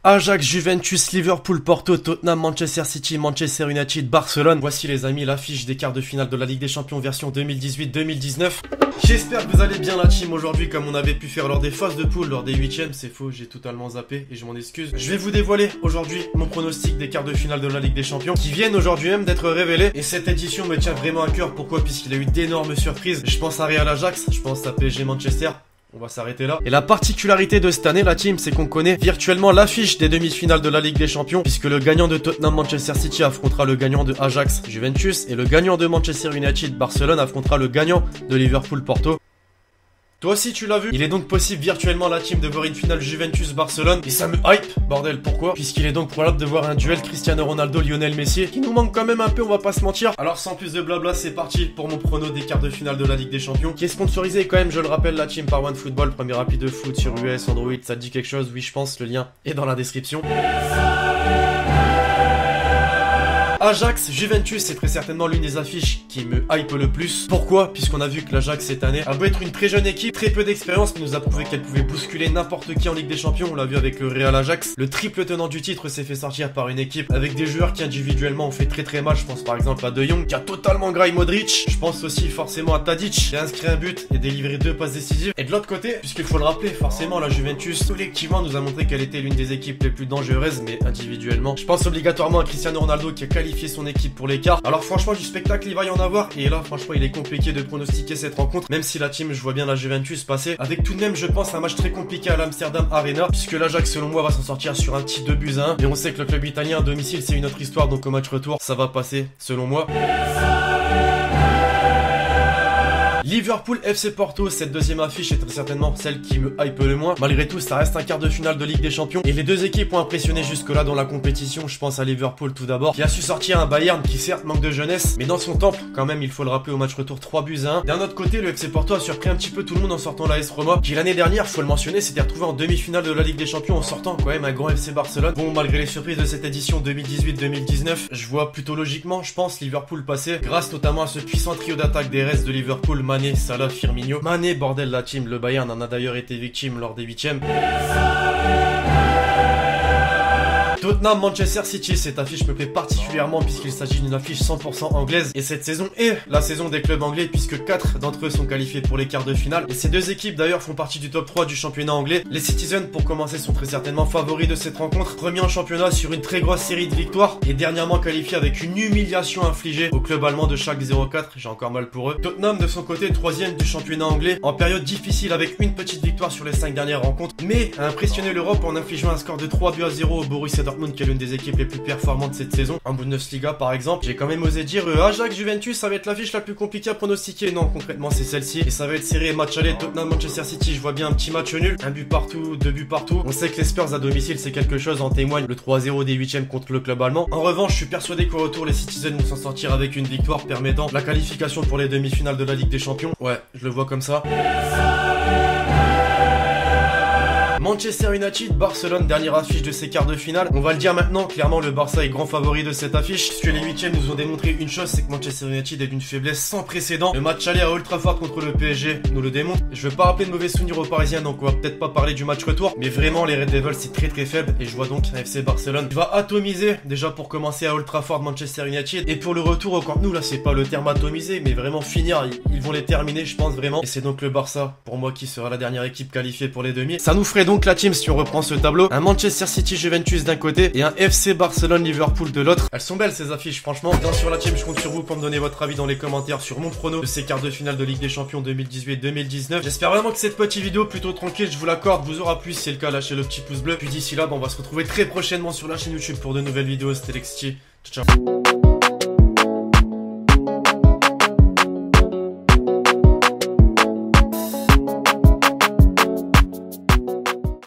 Ajax, Juventus, Liverpool, Porto, Tottenham, Manchester City, Manchester United, Barcelone. Voici les amis l'affiche des quarts de finale de la Ligue des Champions version 2018-2019. J'espère que vous allez bien la team aujourd'hui comme on avait pu faire lors des phases de poule, lors des huitièmes. C'est faux, j'ai totalement zappé et je m'en excuse. Je vais vous dévoiler aujourd'hui mon pronostic des quarts de finale de la Ligue des Champions qui viennent aujourd'hui même d'être révélés. Et cette édition me tient vraiment à cœur. Pourquoi? Puisqu'il a eu d'énormes surprises. Je pense à Real Ajax, je pense à PSG Manchester. On va s'arrêter là. Et la particularité de cette année, la team, c'est qu'on connaît virtuellement l'affiche des demi-finales de la Ligue des Champions, puisque le gagnant de Tottenham Manchester City affrontera le gagnant de Ajax Juventus, et le gagnant de Manchester United Barcelone affrontera le gagnant de Liverpool Porto. Toi aussi tu l'as vu, il est donc possible virtuellement la team de voir une finale Juventus-Barcelone. Et ça me hype, bordel, pourquoi? Puisqu'il est donc probable de voir un duel Cristiano Ronaldo-Lionel Messi, qui nous manque quand même un peu, on va pas se mentir. Alors sans plus de blabla, c'est parti pour mon prono des quarts de finale de la Ligue des Champions, qui est sponsorisé quand même, je le rappelle, la team par OneFootball, premier appli de foot sur US, Android, ça te dit quelque chose? Oui je pense, le lien est dans la description. Ajax, Juventus, c'est très certainement l'une des affiches qui me hype le plus. Pourquoi? Puisqu'on a vu que l'Ajax cette année a beau être une très jeune équipe, très peu d'expérience, mais nous a prouvé qu'elle pouvait bousculer n'importe qui en Ligue des Champions. On l'a vu avec le Real Ajax. Le triple tenant du titre s'est fait sortir par une équipe avec des joueurs qui individuellement ont fait très mal. Je pense par exemple à De Jong qui a totalement graillé Modric. Je pense aussi forcément à Tadic qui a inscrit un but et délivré 2 passes décisives. Et de l'autre côté, puisqu'il faut le rappeler, forcément la Juventus collectivement nous a montré qu'elle était l'une des équipes les plus dangereuses, mais individuellement. Je pense obligatoirement à Cristiano Ronaldo qui a qualifié son équipe pour les quarts. Alors franchement du spectacle il va y en avoir, et là franchement il est compliqué de pronostiquer cette rencontre, même si la team, je vois bien la Juventus passer avec tout de même, je pense, un match très compliqué à l'Amsterdam Arena, puisque l'Ajax selon moi va s'en sortir sur un petit 2-1, et on sait que le club italien à domicile c'est une autre histoire, donc au match retour ça va passer selon moi. Liverpool FC Porto, cette deuxième affiche est très certainement celle qui me hype le moins. Malgré tout, ça reste un quart de finale de Ligue des Champions et les deux équipes ont impressionné jusque-là dans la compétition. Je pense à Liverpool tout d'abord, qui a su sortir un Bayern qui certes manque de jeunesse, mais dans son temple quand même, il faut le rappeler, au match retour 3-1. D'un autre côté, le FC Porto a surpris un petit peu tout le monde en sortant l'AS Roma, qui l'année dernière, faut le mentionner, s'était retrouvé en demi-finale de la Ligue des Champions en sortant quand même un grand FC Barcelone. Bon, malgré les surprises de cette édition 2018-2019, je vois plutôt logiquement, je pense, Liverpool passer, grâce notamment à ce puissant trio d'attaque des restes de Liverpool, Mané, Salah, Firmino. Mané, bordel, la team, le Bayern en a d'ailleurs été victime lors des huitièmes. Tottenham Manchester City, cette affiche me plaît particulièrement puisqu'il s'agit d'une affiche 100% anglaise, et cette saison est la saison des clubs anglais puisque 4 d'entre eux sont qualifiés pour les quarts de finale, et ces deux équipes d'ailleurs font partie du top 3 du championnat anglais. Les Citizens pour commencer sont très certainement favoris de cette rencontre, premier en championnat sur une très grosse série de victoires et dernièrement qualifiés avec une humiliation infligée au club allemand de Schalke 04, j'ai encore mal pour eux. Tottenham de son côté, troisième du championnat anglais, en période difficile avec une petite victoire sur les 5 dernières rencontres, mais a impressionné l'Europe en infligeant un score de 3-0 au Borussia Dortmund, qui est l'une des équipes les plus performantes cette saison. En Bundesliga par exemple, j'ai quand même osé dire Ajax Juventus, ça va être l'affiche la plus compliquée à pronostiquer. Non, concrètement c'est celle-ci, et ça va être serré. Match aller Tottenham Manchester City, je vois bien un petit match nul, un but partout, 2 buts partout. On sait que les Spurs à domicile c'est quelque chose, en témoigne le 3-0 des 8e contre le club allemand. En revanche, je suis persuadé qu'au retour les Citizens vont s'en sortir avec une victoire permettant la qualification pour les demi-finales de la Ligue des Champions. Ouais, je le vois comme ça. Manchester United, Barcelone, dernière affiche de ces quarts de finale. On va le dire maintenant, clairement le Barça est grand favori de cette affiche, puisque les huitièmes nous ont démontré une chose, c'est que Manchester United est d'une faiblesse sans précédent. Le match aller à Old Trafford contre le PSG nous le démontre. Je veux pas rappeler de mauvais souvenirs aux Parisiens, donc on va peut-être pas parler du match retour, mais vraiment les Red Devils c'est très faible, et je vois donc un FC Barcelone qui va atomiser déjà pour commencer à Old Trafford Manchester United, et pour le retour au Camp Nou, là c'est pas le terme atomiser, mais vraiment finir, ils vont les terminer je pense vraiment, et c'est donc le Barça pour moi qui sera la dernière équipe qualifiée pour les demi. Ça nous ferait donc la team, si on reprend ce tableau, un Manchester City Juventus d'un côté et un FC Barcelone Liverpool de l'autre. Elles sont belles ces affiches franchement. Bien sûr la team, je compte sur vous pour me donner votre avis dans les commentaires sur mon prono de ces quarts de finale de Ligue des Champions 2018-2019. J'espère vraiment que cette petite vidéo plutôt tranquille, je vous l'accorde, vous aura plu. Si c'est le cas, lâchez le petit pouce bleu. Puis d'ici là, on va se retrouver très prochainement sur la chaîne YouTube pour de nouvelles vidéos. C'était Lexti. Ciao ciao.